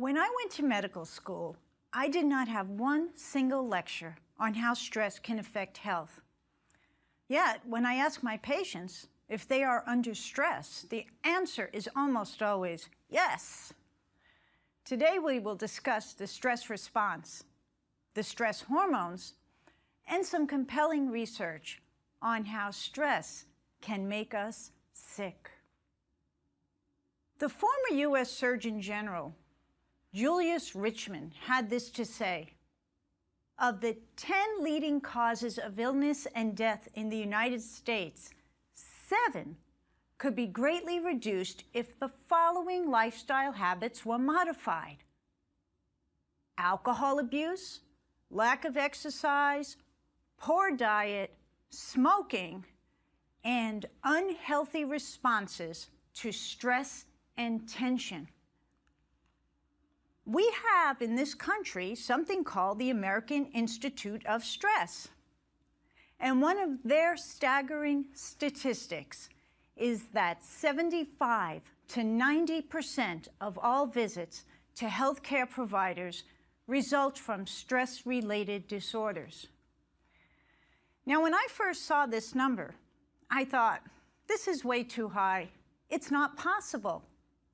When I went to medical school, I did not have one single lecture on how stress can affect health. Yet, when I ask my patients if they are under stress, the answer is almost always yes. Today we will discuss the stress response, the stress hormones, and some compelling research on how stress can make us sick. The former U.S. Surgeon General, Julius Richmond, had this to say: of the 10 leading causes of illness and death in the United States, 7 could be greatly reduced if the following lifestyle habits were modified: alcohol abuse, lack of exercise, poor diet, smoking, and unhealthy responses to stress and tension. We have in this country something called the American Institute of Stress. And one of their staggering statistics is that 75 to 90% of all visits to healthcare providers result from stress-related disorders. Now, when I first saw this number, I thought, this is way too high. It's not possible.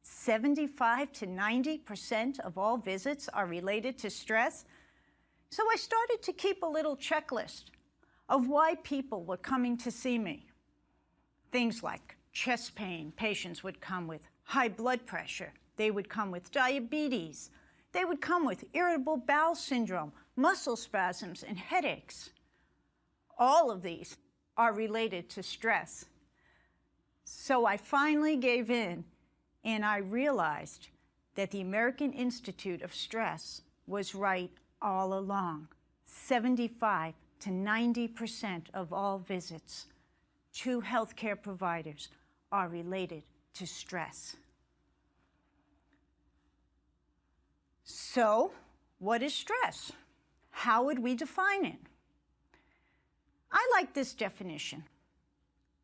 75 to 90% of all visits are related to stress. So I started to keep a little checklist of why people were coming to see me. Things like chest pain, patients would come with high blood pressure. They would come with diabetes. They would come with irritable bowel syndrome, muscle spasms, and headaches. All of these are related to stress. So I finally gave in, and I realized that the American Institute of Stress was right all along. 75 to 90% of all visits to healthcare providers are related to stress. So, what is stress? How would we define it? I like this definition.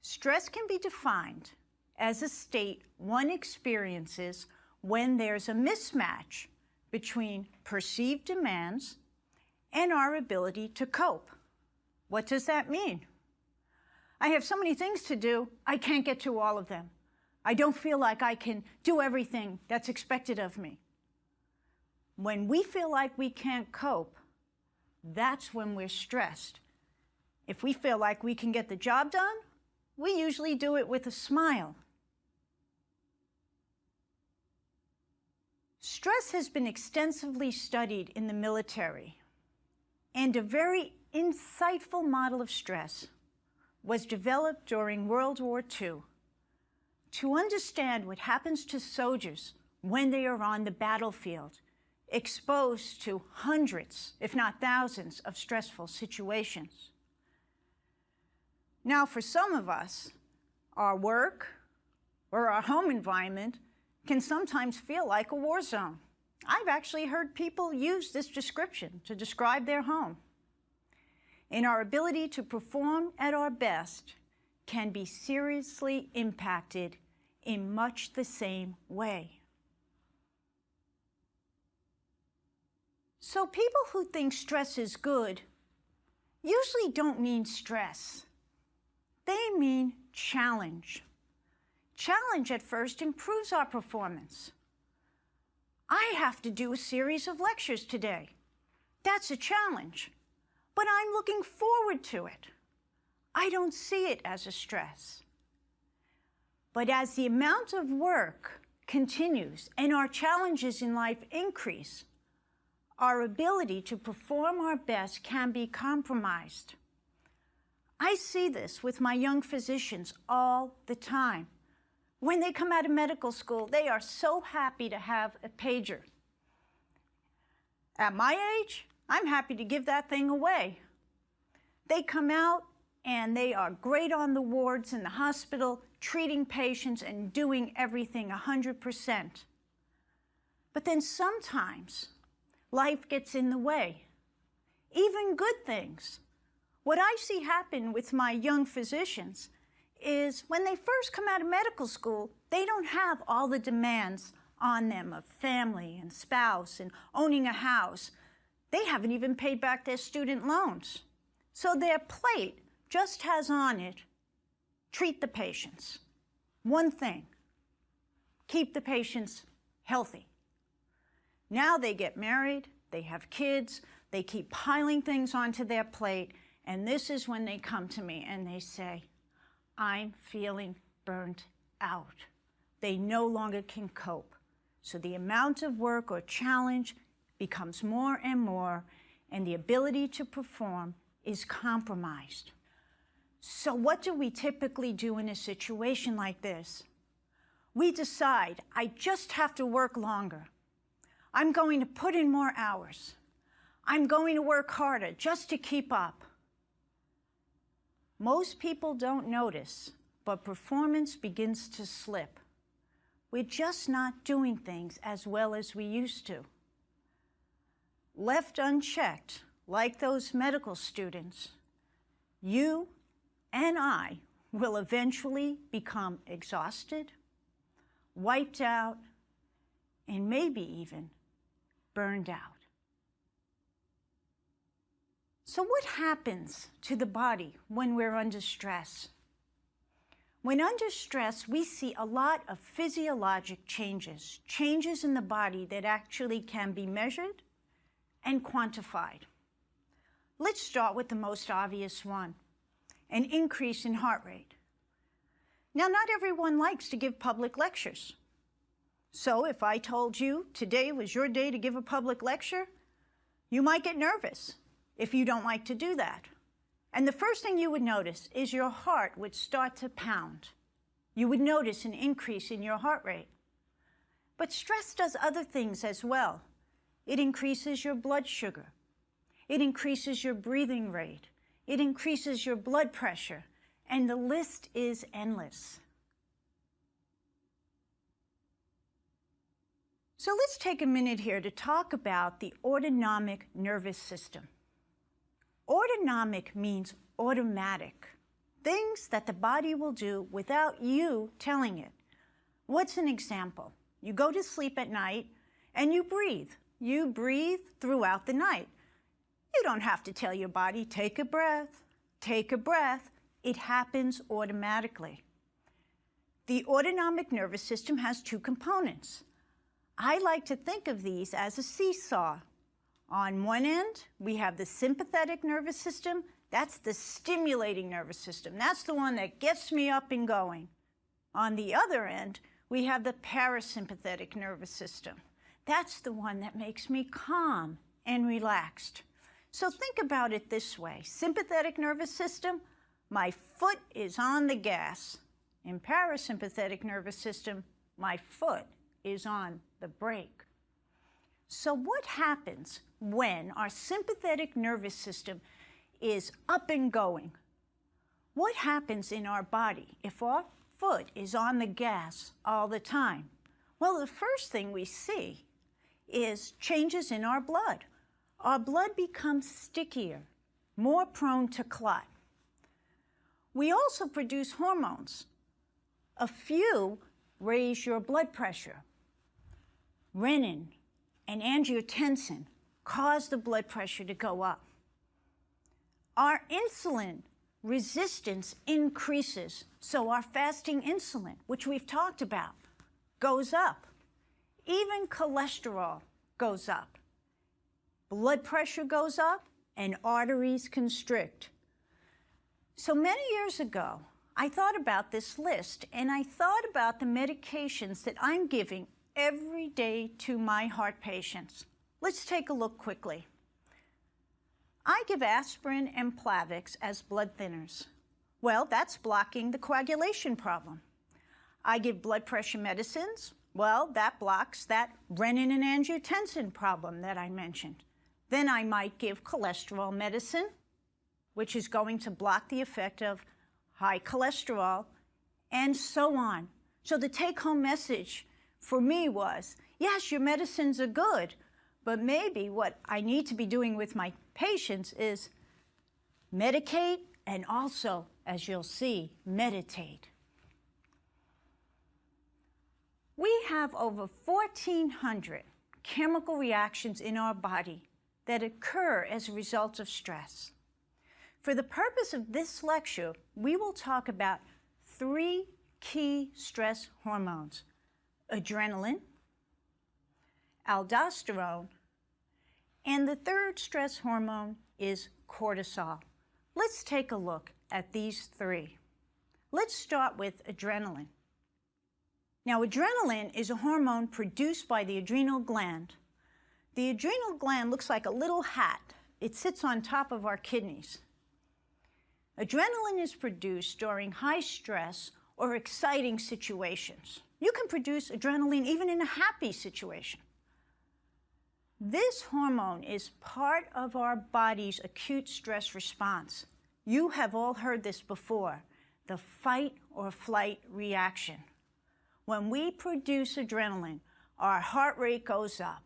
Stress can be defined as a state one experiences when there's a mismatch between perceived demands and our ability to cope. What does that mean? I have so many things to do, I can't get to all of them. I don't feel like I can do everything that's expected of me. When we feel like we can't cope, that's when we're stressed. If we feel like we can get the job done, we usually do it with a smile. Stress has been extensively studied in the military, and a very insightful model of stress was developed during World War II to understand what happens to soldiers when they are on the battlefield, exposed to hundreds, if not thousands, of stressful situations. Now, for some of us, our work or our home environment can sometimes feel like a war zone. I've actually heard people use this description to describe their home. And our ability to perform at our best can be seriously impacted in much the same way. So people who think stress is good usually don't mean stress. They mean challenge. Challenge at first improves our performance. I have to do a series of lectures today. That's a challenge, but I'm looking forward to it. I don't see it as a stress. But as the amount of work continues and our challenges in life increase, our ability to perform our best can be compromised. I see this with my young physicians all the time. When they come out of medical school, they are so happy to have a pager. At my age, I'm happy to give that thing away. They come out and they are great on the wards in the hospital, treating patients and doing everything 100%. But then sometimes life gets in the way, even good things. What I see happen with my young physicians is when they first come out of medical school, they don't have all the demands on them of family and spouse and owning a house. They haven't even paid back their student loans. So their plate just has on it, treat the patients. One thing, keep the patients healthy. Now they get married, they have kids, they keep piling things onto their plate, and this is when they come to me and they say, I'm feeling burnt out. They no longer can cope. So the amount of work or challenge becomes more and more, and the ability to perform is compromised. So what do we typically do in a situation like this? We decide, I just have to work longer. I'm going to put in more hours. I'm going to work harder just to keep up. Most people don't notice, but performance begins to slip. We're just not doing things as well as we used to. Left unchecked, like those medical students, you and I will eventually become exhausted, wiped out, and maybe even burned out. So what happens to the body when we're under stress? When under stress, we see a lot of physiologic changes, changes in the body that actually can be measured and quantified. Let's start with the most obvious one, an increase in heart rate. Now, not everyone likes to give public lectures. So if I told you today was your day to give a public lecture, you might get nervous if you don't like to do that. And the first thing you would notice is your heart would start to pound. You would notice an increase in your heart rate. But stress does other things as well. It increases your blood sugar. It increases your breathing rate. It increases your blood pressure. And the list is endless. So let's take a minute here to talk about the autonomic nervous system. Autonomic means automatic, things that the body will do without you telling it. What's an example? You go to sleep at night and you breathe. You breathe throughout the night. You don't have to tell your body, take a breath, take a breath. It happens automatically. The autonomic nervous system has two components. I like to think of these as a seesaw. On one end, we have the sympathetic nervous system. That's the stimulating nervous system. That's the one that gets me up and going. On the other end, we have the parasympathetic nervous system. That's the one that makes me calm and relaxed. So think about it this way. Sympathetic nervous system, my foot is on the gas. In parasympathetic nervous system, my foot is on the brake. So what happens when our sympathetic nervous system is up and going? What happens in our body if our foot is on the gas all the time? Well, the first thing we see is changes in our blood. Our blood becomes stickier, more prone to clot. We also produce hormones. A few raise your blood pressure. Renin and angiotensin cause the blood pressure to go up. Our insulin resistance increases, so our fasting insulin, which we've talked about, goes up. Even cholesterol goes up. Blood pressure goes up, and arteries constrict. So many years ago, I thought about this list, and I thought about the medications that I'm giving every day to my heart patients. Let's take a look quickly. I give aspirin and Plavix as blood thinners. Well, that's blocking the coagulation problem. I give blood pressure medicines. Well, that blocks that renin and angiotensin problem that I mentioned. Then I might give cholesterol medicine, which is going to block the effect of high cholesterol, and so on. So the take-home message for me was, yes, your medicines are good, but maybe what I need to be doing with my patients is medicate and also, as you'll see, meditate. We have over 1,400 chemical reactions in our body that occur as a result of stress. For the purpose of this lecture, we will talk about 3 key stress hormones: adrenaline, aldosterone, and the third stress hormone is cortisol. Let's take a look at these 3. Let's start with adrenaline. Now, adrenaline is a hormone produced by the adrenal gland. The adrenal gland looks like a little hat. It sits on top of our kidneys. Adrenaline is produced during high stress or exciting situations. You can produce adrenaline even in a happy situation. This hormone is part of our body's acute stress response. You have all heard this before, the fight or flight reaction. When we produce adrenaline, our heart rate goes up,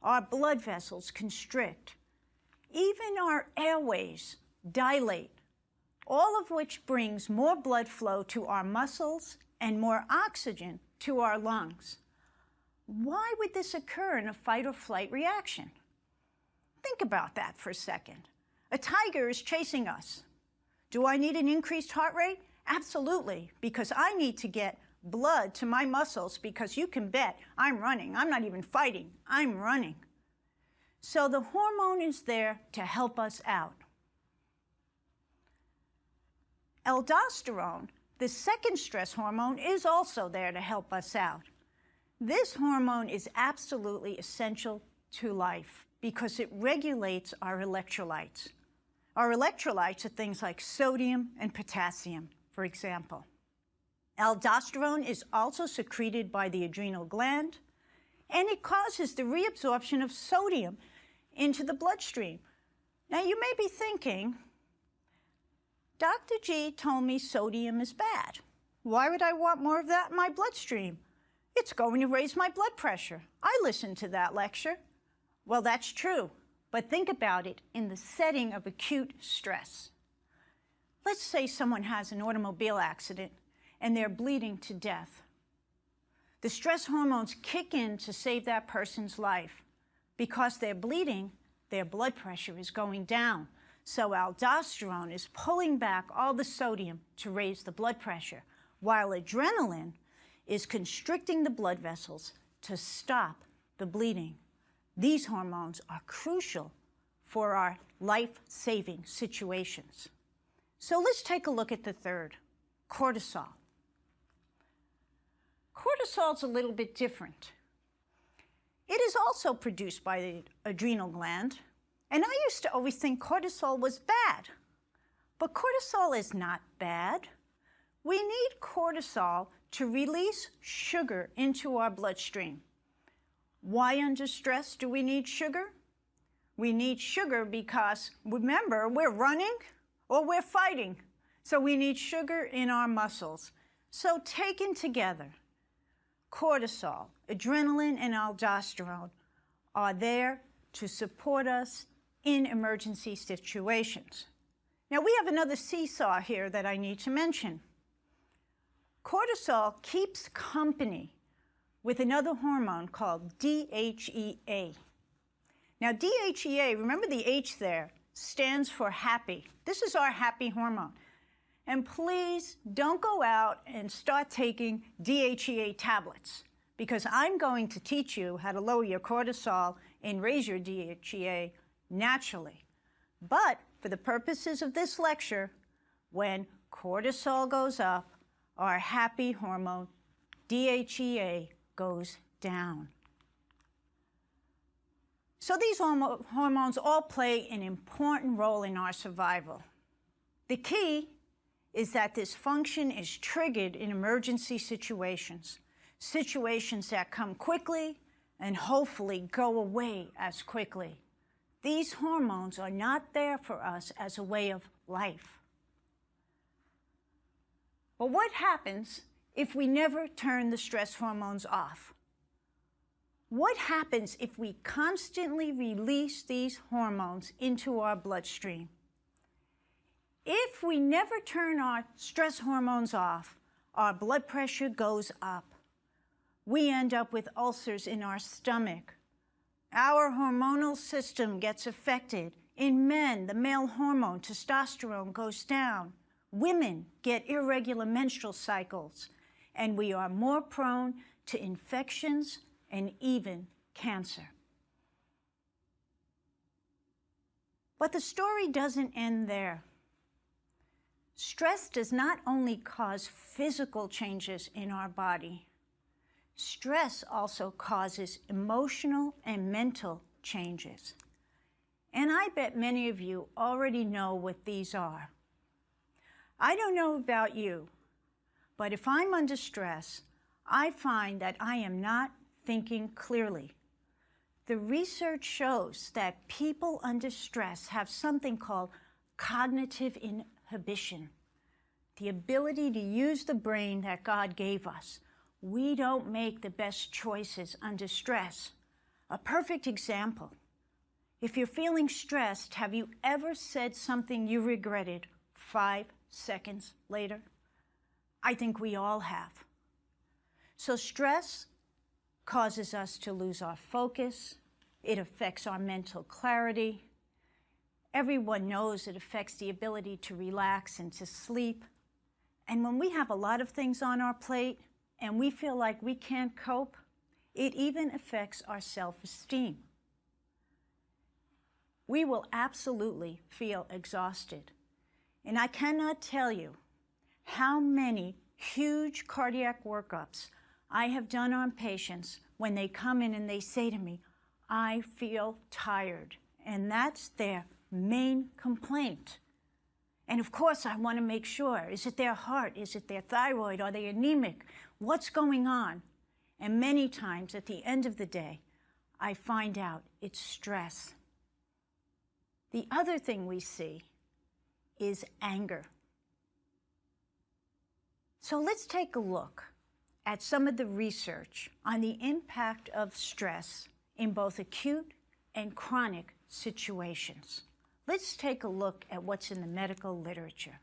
our blood vessels constrict, even our airways dilate, all of which brings more blood flow to our muscles and more oxygen to our lungs. Why would this occur in a fight or flight reaction? Think about that for a second. A tiger is chasing us. Do I need an increased heart rate? Absolutely, because I need to get blood to my muscles, because you can bet I'm running. I'm not even fighting, I'm running. So the hormone is there to help us out. Aldosterone, the second stress hormone, is also there to help us out. This hormone is absolutely essential to life because it regulates our electrolytes. Our electrolytes are things like sodium and potassium, for example. Aldosterone is also secreted by the adrenal gland, and it causes the reabsorption of sodium into the bloodstream. Now, you may be thinking, Dr. G told me sodium is bad. Why would I want more of that in my bloodstream? It's going to raise my blood pressure. I listened to that lecture. Well, that's true, but think about it in the setting of acute stress. Let's say someone has an automobile accident and they're bleeding to death. The stress hormones kick in to save that person's life. Because they're bleeding, their blood pressure is going down. So aldosterone is pulling back all the sodium to raise the blood pressure, while adrenaline is constricting the blood vessels to stop the bleeding. These hormones are crucial for our life-saving situations. So let's take a look at the third, cortisol. Cortisol is a little bit different. It is also produced by the adrenal gland, and I used to always think cortisol was bad. But cortisol is not bad. We need cortisol to release sugar into our bloodstream. Why under stress do we need sugar? We need sugar because, remember, we're running or we're fighting. So we need sugar in our muscles. So taken together, cortisol, adrenaline, and aldosterone are there to support us in emergency situations. Now, we have another seesaw here that I need to mention. Cortisol keeps company with another hormone called DHEA. Now, DHEA, remember the H there, stands for happy. This is our happy hormone. And please don't go out and start taking DHEA tablets, because I'm going to teach you how to lower your cortisol and raise your DHEA naturally. But for the purposes of this lecture, when cortisol goes up, our happy hormone, DHEA, goes down. So these hormones all play an important role in our survival. The key is that this function is triggered in emergency situations, situations that come quickly and hopefully go away as quickly. These hormones are not there for us as a way of life. But what happens if we never turn the stress hormones off? What happens if we constantly release these hormones into our bloodstream? If we never turn our stress hormones off, our blood pressure goes up. We end up with ulcers in our stomach. Our hormonal system gets affected. In men, the male hormone, testosterone, goes down. Women get irregular menstrual cycles, and we are more prone to infections and even cancer. But the story doesn't end there. Stress does not only cause physical changes in our body, stress also causes emotional and mental changes. And I bet many of you already know what these are. I don't know about you, but if I'm under stress, I find that I am not thinking clearly. The research shows that people under stress have something called cognitive inhibition, the ability to use the brain that God gave us. We don't make the best choices under stress. A perfect example. If you're feeling stressed, have you ever said something you regretted 5 seconds later? I think we all have. So stress causes us to lose our focus. It affects our mental clarity. Everyone knows it affects the ability to relax and to sleep. And when we have a lot of things on our plate and we feel like we can't cope, it even affects our self-esteem. We will absolutely feel exhausted. And I cannot tell you how many huge cardiac workups I have done on patients when they come in and they say to me, I feel tired. And that's their main complaint. And of course, I want to make sure, is it their heart? Is it their thyroid? Are they anemic? What's going on? And many times at the end of the day, I find out it's stress. The other thing we see is anger. So let's take a look at some of the research on the impact of stress in both acute and chronic situations. Let's take a look at what's in the medical literature.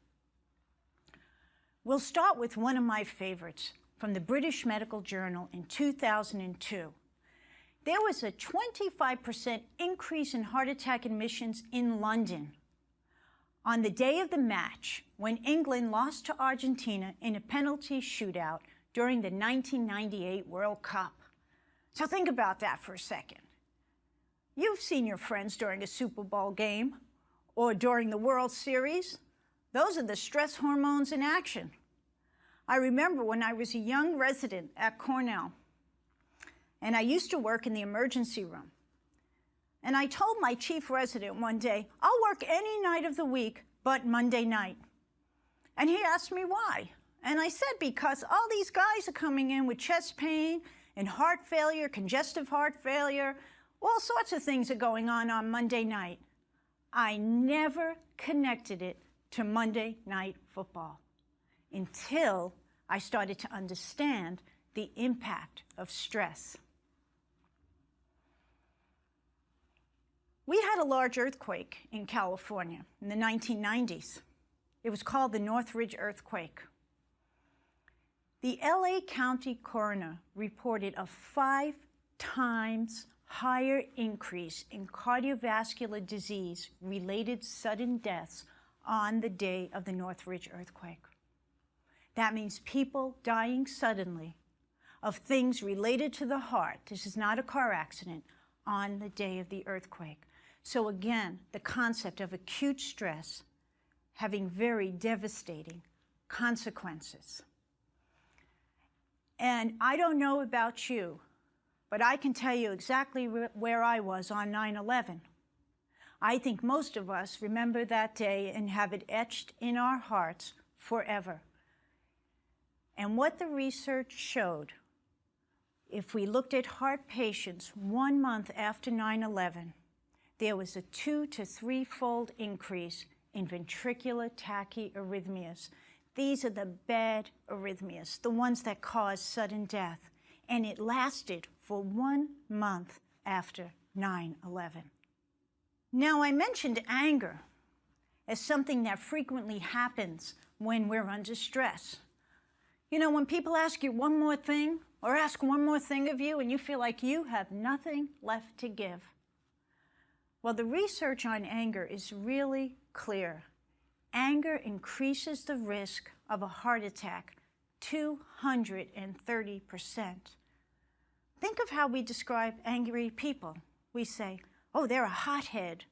We'll start with one of my favorites from the British Medical Journal in 2002. There was a 25% increase in heart attack admissions in London on the day of the match when England lost to Argentina in a penalty shootout during the 1998 World Cup. So think about that for a second. You've seen your friends during a Super Bowl game or during the World Series. Those are the stress hormones in action. I remember when I was a young resident at Cornell, and I used to work in the emergency room. And I told my chief resident one day, I'll work any night of the week but Monday night. And he asked me why. And I said, because all these guys are coming in with chest pain and heart failure, congestive heart failure, all sorts of things are going on Monday night. I never connected it to Monday Night Football until I started to understand the impact of stress. We had a large earthquake in California in the 1990s. It was called the Northridge earthquake. The LA County coroner reported a 5 times higher increase in cardiovascular disease-related sudden deaths on the day of the Northridge earthquake. That means people dying suddenly of things related to the heart. This is not a car accident on the day of the earthquake. So again, the concept of acute stress having very devastating consequences. And I don't know about you, but I can tell you exactly where I was on 9/11. I think most of us remember that day and have it etched in our hearts forever. And what the research showed, if we looked at heart patients 1 month after 9/11, there was a 2 to 3-fold increase in ventricular tachyarrhythmias. These are the bad arrhythmias, the ones that cause sudden death. And it lasted for 1 month after 9/11. Now, I mentioned anger as something that frequently happens when we're under stress. You know, when people ask you one more thing, or ask one more thing of you and you feel like you have nothing left to give? Well, the research on anger is really clear. Anger increases the risk of a heart attack 230%. Think of how we describe angry people. We say, oh, they're a hothead.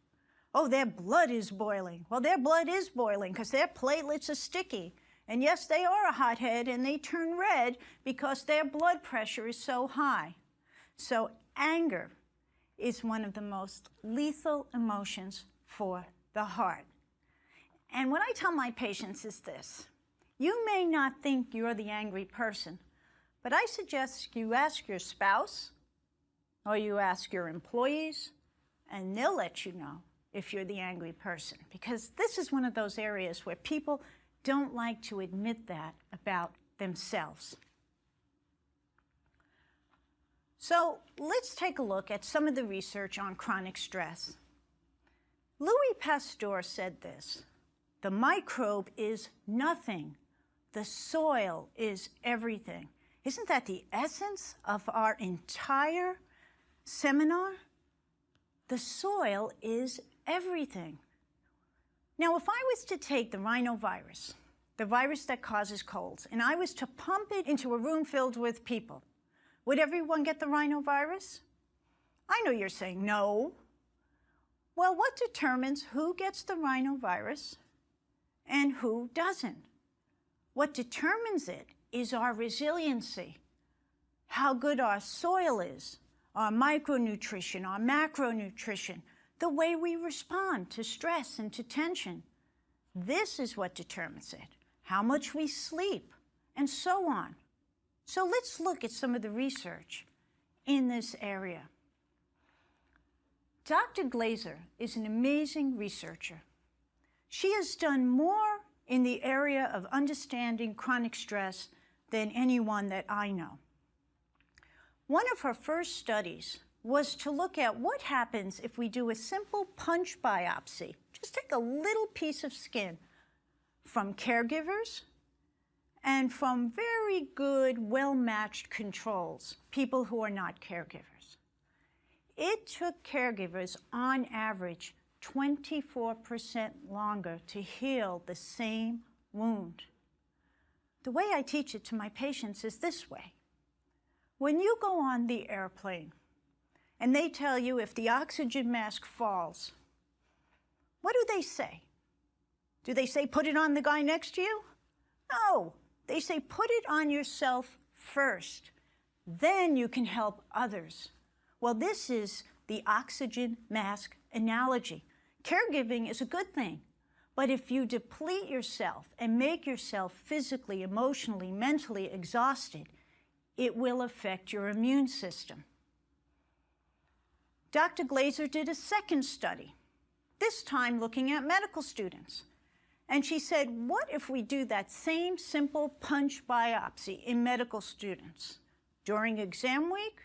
Oh, their blood is boiling. Well, their blood is boiling because their platelets are sticky. And yes, they are a hothead and they turn red because their blood pressure is so high. So anger is one of the most lethal emotions for the heart. And what I tell my patients is this: you may not think you're the angry person, but I suggest you ask your spouse or you ask your employees, and they'll let you know if you're the angry person, because this is one of those areas where people don't like to admit that about themselves. So let's take a look at some of the research on chronic stress. Louis Pasteur said this: the microbe is nothing. The soil is everything. Isn't that the essence of our entire seminar? The soil is everything. Now, if I was to take the rhinovirus, the virus that causes colds, and I was to pump it into a room filled with people, would everyone get the rhinovirus? I know you're saying no. Well, what determines who gets the rhinovirus and who doesn't? What determines it is our resiliency, how good our soil is, our micronutrition, our macronutrition, the way we respond to stress and to tension. This is what determines it, how much we sleep, and so on. So let's look at some of the research in this area. Dr. Glaser is an amazing researcher. She has done more in the area of understanding chronic stress than anyone that I know. One of her first studies was to look at what happens if we do a simple punch biopsy. Just take a little piece of skin from caregivers and from very good, well-matched controls, people who are not caregivers. It took caregivers, on average, 24% longer to heal the same wound. The way I teach it to my patients is this way. When you go on the airplane and they tell you if the oxygen mask falls, what do they say? Do they say put it on the guy next to you? No, they say put it on yourself first. Then you can help others. Well, this is the oxygen mask analogy. Caregiving is a good thing, but if you deplete yourself and make yourself physically, emotionally, mentally exhausted, it will affect your immune system. Dr. Glaser did a second study, this time looking at medical students. And she said, what if we do that same simple punch biopsy in medical students during exam week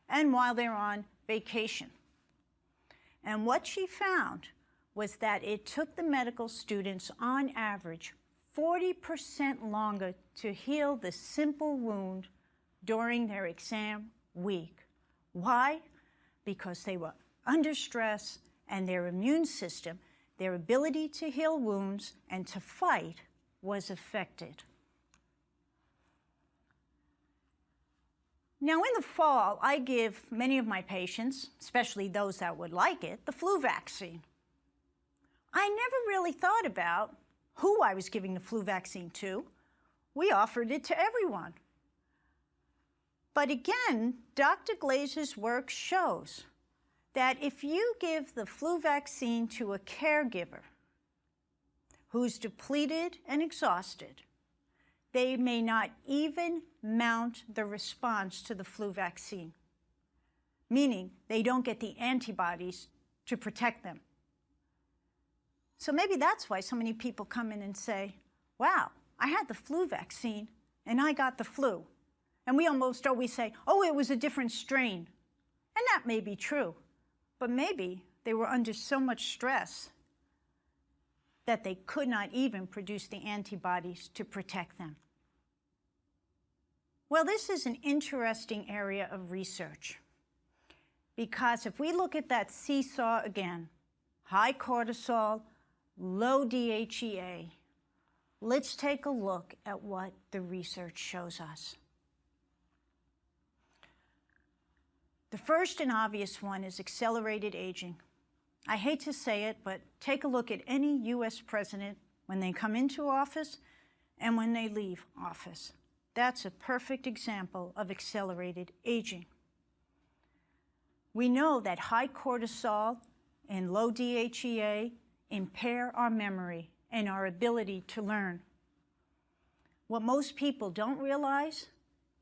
and while they're on vacation? And what she found was that it took the medical students, on average, 40% longer to heal the simple wound during their exam week. Why? Because they were under stress and their immune system, their ability to heal wounds and to fight, was affected. Now, in the fall, I give many of my patients, especially those that would like it, the flu vaccine. I never really thought about who I was giving the flu vaccine to. We offered it to everyone. But again, Dr. Glaser's work shows that if you give the flu vaccine to a caregiver who's depleted and exhausted, they may not even mount the response to the flu vaccine, meaning they don't get the antibodies to protect them. So maybe that's why so many people come in and say, wow, I had the flu vaccine and I got the flu. And we almost always say, oh, it was a different strain. And that may be true, but maybe they were under so much stress that they could not even produce the antibodies to protect them. Well, this is an interesting area of research because if we look at that seesaw again, high cortisol, low DHEA, let's take a look at what the research shows us. The first and obvious one is accelerated aging. I hate to say it, but take a look at any U.S. president when they come into office and when they leave office. That's a perfect example of accelerated aging. We know that high cortisol and low DHEA impair our memory and our ability to learn. What most people don't realize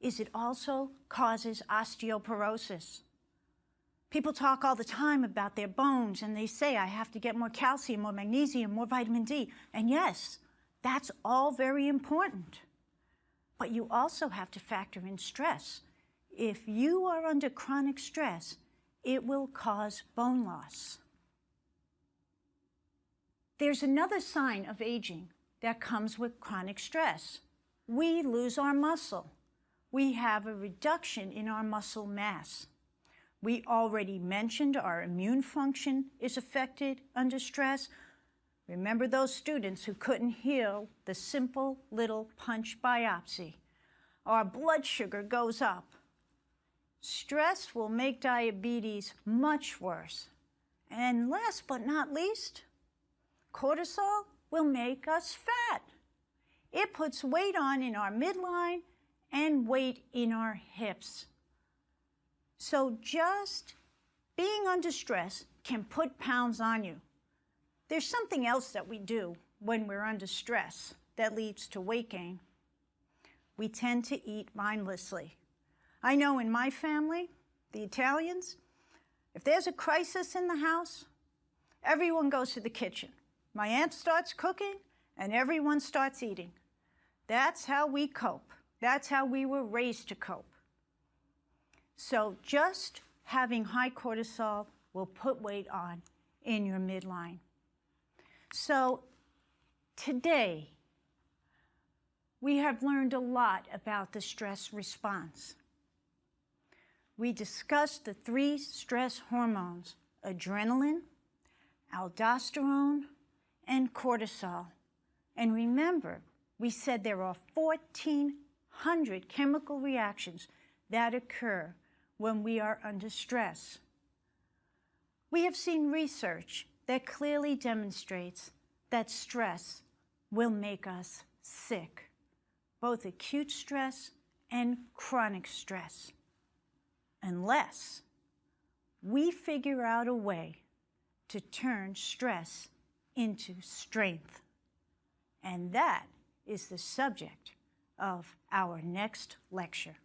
is it also causes osteoporosis. People talk all the time about their bones and they say, I have to get more calcium, more magnesium, more vitamin D. And yes, that's all very important. But you also have to factor in stress. If you are under chronic stress, it will cause bone loss. There's another sign of aging that comes with chronic stress. We lose our muscle. We have a reduction in our muscle mass. We already mentioned our immune function is affected under stress. Remember those students who couldn't heal the simple little punch biopsy? Our blood sugar goes up. Stress will make diabetes much worse. And last but not least, cortisol will make us fat. It puts weight on in our midline and weight in our hips. So just being under stress can put pounds on you. There's something else that we do when we're under stress that leads to weight gain. We tend to eat mindlessly. I know in my family, the Italians, if there's a crisis in the house, everyone goes to the kitchen. My aunt starts cooking and everyone starts eating. That's how we cope. That's how we were raised to cope. So just having high cortisol will put weight on in your midline. So today, we have learned a lot about the stress response. We discussed the 3 stress hormones, adrenaline, aldosterone, and cortisol. And remember, we said there are 1,400 chemical reactions that occur when we are under stress. We have seen research that clearly demonstrates that stress will make us sick, both acute stress and chronic stress, unless we figure out a way to turn stress into strength. And that is the subject of our next lecture.